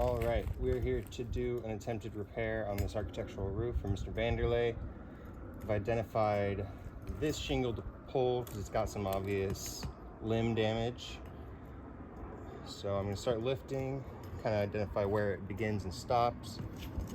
All right, we're here to do an attempted repair on this architectural roof for Mr. Vanderlei. I've identified this shingle to pull because it's got some obvious limb damage. So I'm going to start lifting, kind of identify where it begins and stops,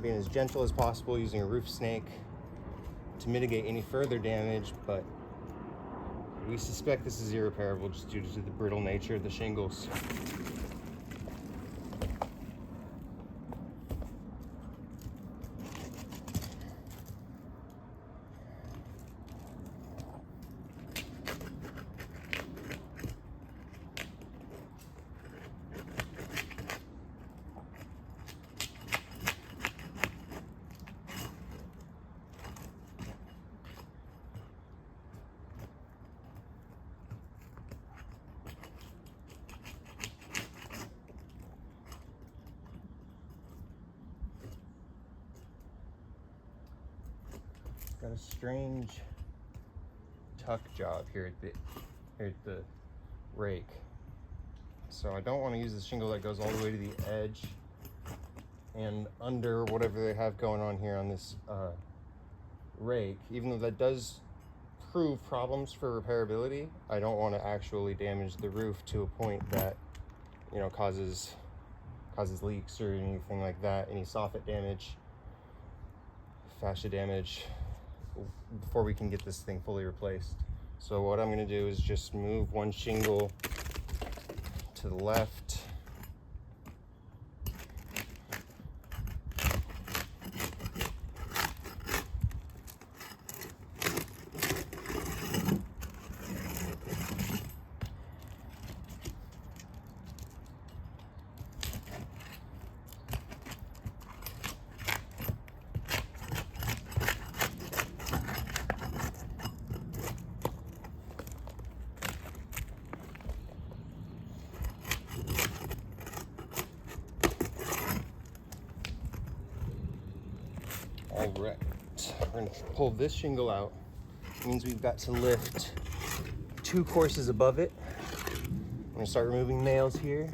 being as gentle as possible using a roof snake to mitigate any further damage, but we suspect this is irreparable just due to the brittle nature of the shingles. Got a strange tuck job here at the rake. So I don't want to use the shingle that goes all the way to the edge and under whatever they have going on here on this rake. Even though that does prove problems for repairability, I don't want to actually damage the roof to a point that, you know, causes leaks or anything like that, any soffit damage, fascia damage, before we can get this thing fully replaced. So what I'm going to do is just move one shingle to the left, all right. We're going to pull this shingle out. It means we've got to lift 2 courses above it. I'm going to start removing nails here.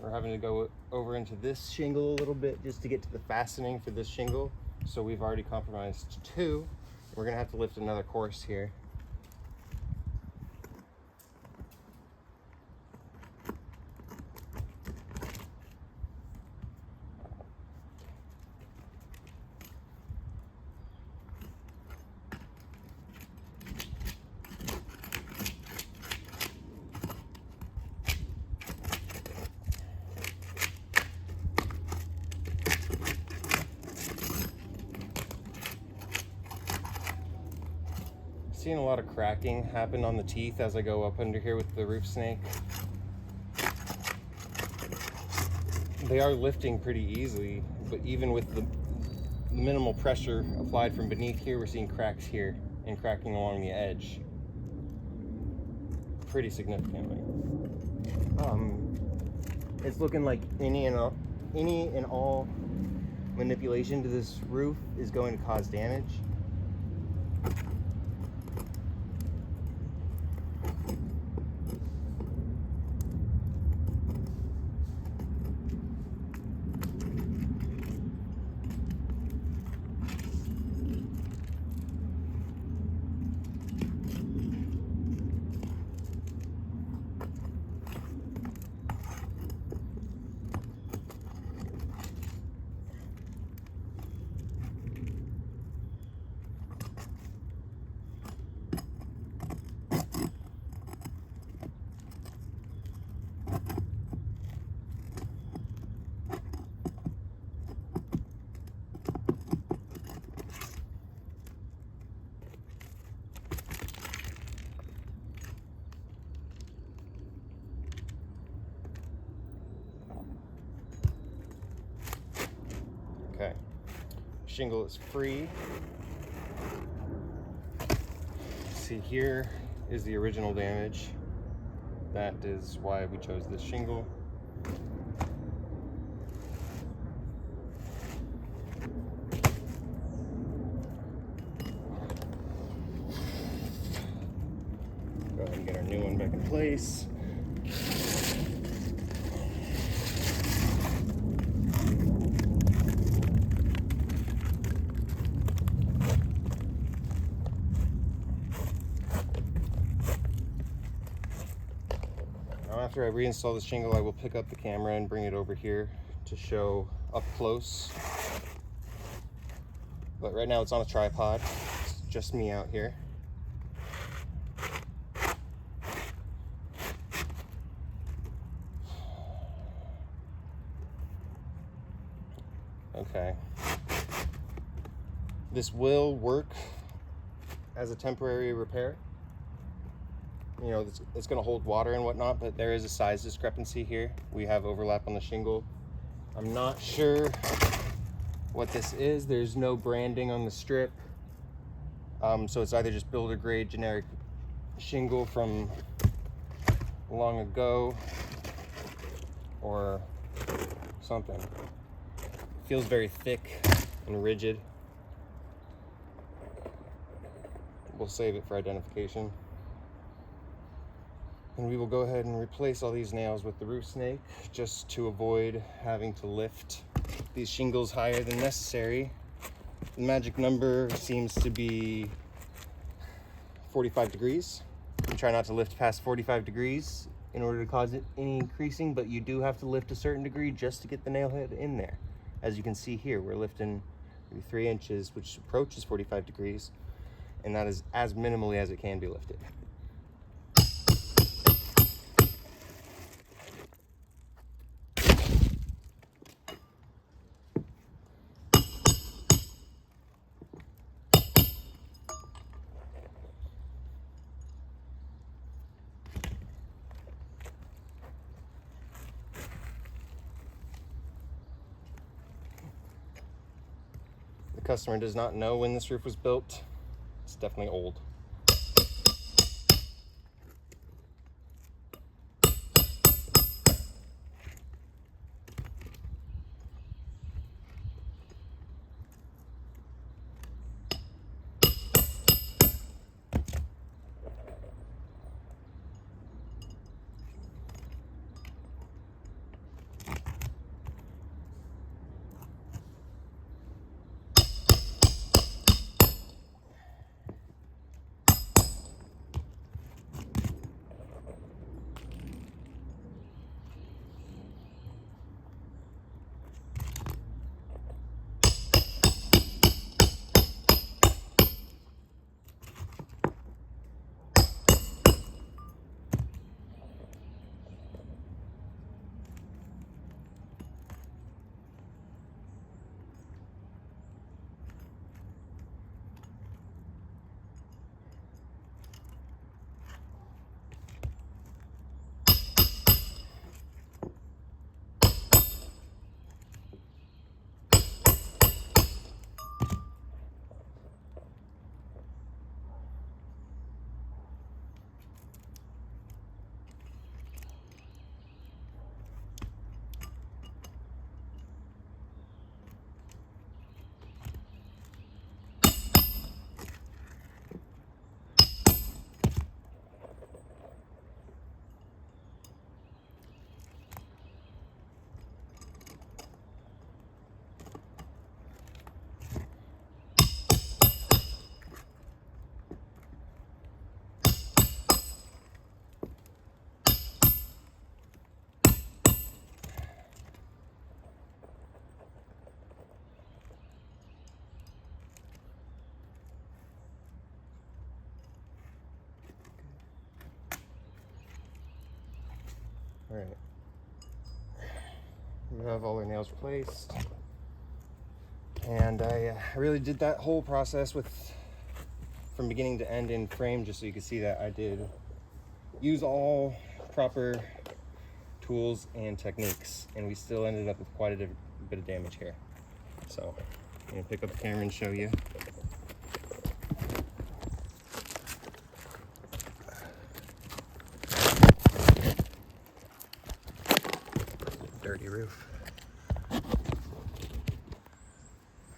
We're having to go over into this shingle a little bit just to get to the fastening for this shingle. So we've already compromised 2. We're gonna have to lift another course here. Seeing a lot of cracking happen on the teeth as I go up under here with the roof snake. They are lifting pretty easily, but even with the minimal pressure applied from beneath here, we're seeing cracks here and cracking along the edge pretty significantly. It's looking like any and all manipulation to this roof is going to cause damage. shingle is free. See, here is the original damage. That is why we chose this shingle. Go ahead and get our new one back in place. Now, after I reinstall the shingle, I will pick up the camera and bring it over here to show up close. But right now it's on a tripod. It's just me out here. Okay. This will work as a temporary repair. You know, it's going to hold water and whatnot, but there is a size discrepancy here. We have overlap on the shingle. I'm not sure what this is. There's no branding on the strip. So it's either just builder grade generic shingle from long ago or something. It feels very thick and rigid. We'll save it for identification. And we will go ahead and replace all these nails with the roof snake just to avoid having to lift these shingles higher than necessary. The magic number seems to be 45 degrees. You try not to lift past 45 degrees in order to cause any creasing, but you do have to lift a certain degree just to get the nail head in there. As you can see here, we're lifting maybe 3 inches, which approaches 45 degrees, and that is as minimally as it can be lifted. The customer does not know when this roof was built. It's definitely old. All right. We have all our nails replaced. And I really did that whole process from beginning to end in frame, just so you can see that I did use all proper tools and techniques, and we still ended up with quite a bit of damage here. So I'm gonna pick up the camera and show you. Dirty roof.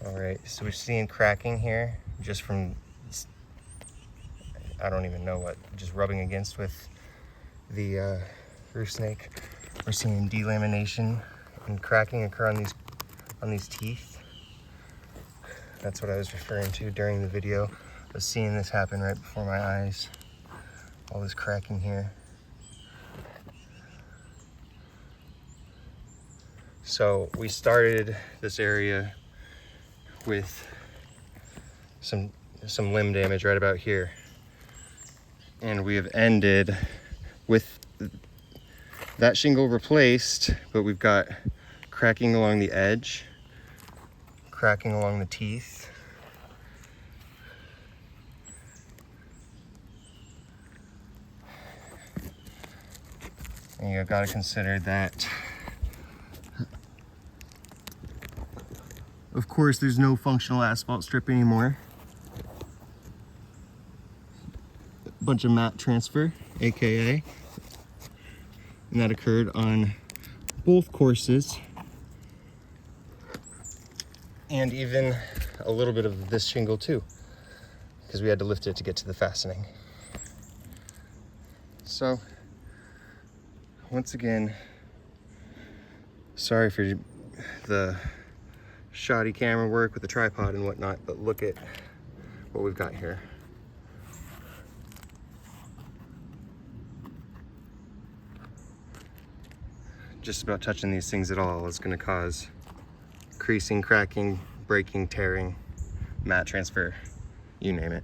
All right, so we're seeing cracking here just from, I don't even know what, just rubbing against with the roof snake. We're seeing delamination and cracking occur on these teeth. That's what I was referring to during the video. I was seeing this happen right before my eyes. All this cracking here. So we started this area with some limb damage right about here. And we have ended with that shingle replaced, but we've got cracking along the edge, cracking along the teeth. And you've got to consider that, of course, there's no functional asphalt strip anymore. A bunch of mat transfer, AKA. And that occurred on both courses. And even a little bit of this shingle too, because we had to lift it to get to the fastening. So, once again, sorry for the shoddy camera work with the tripod and whatnot, but look at what we've got here. Just about touching these things at all is going to cause creasing, cracking, breaking, tearing, mat transfer, you name it.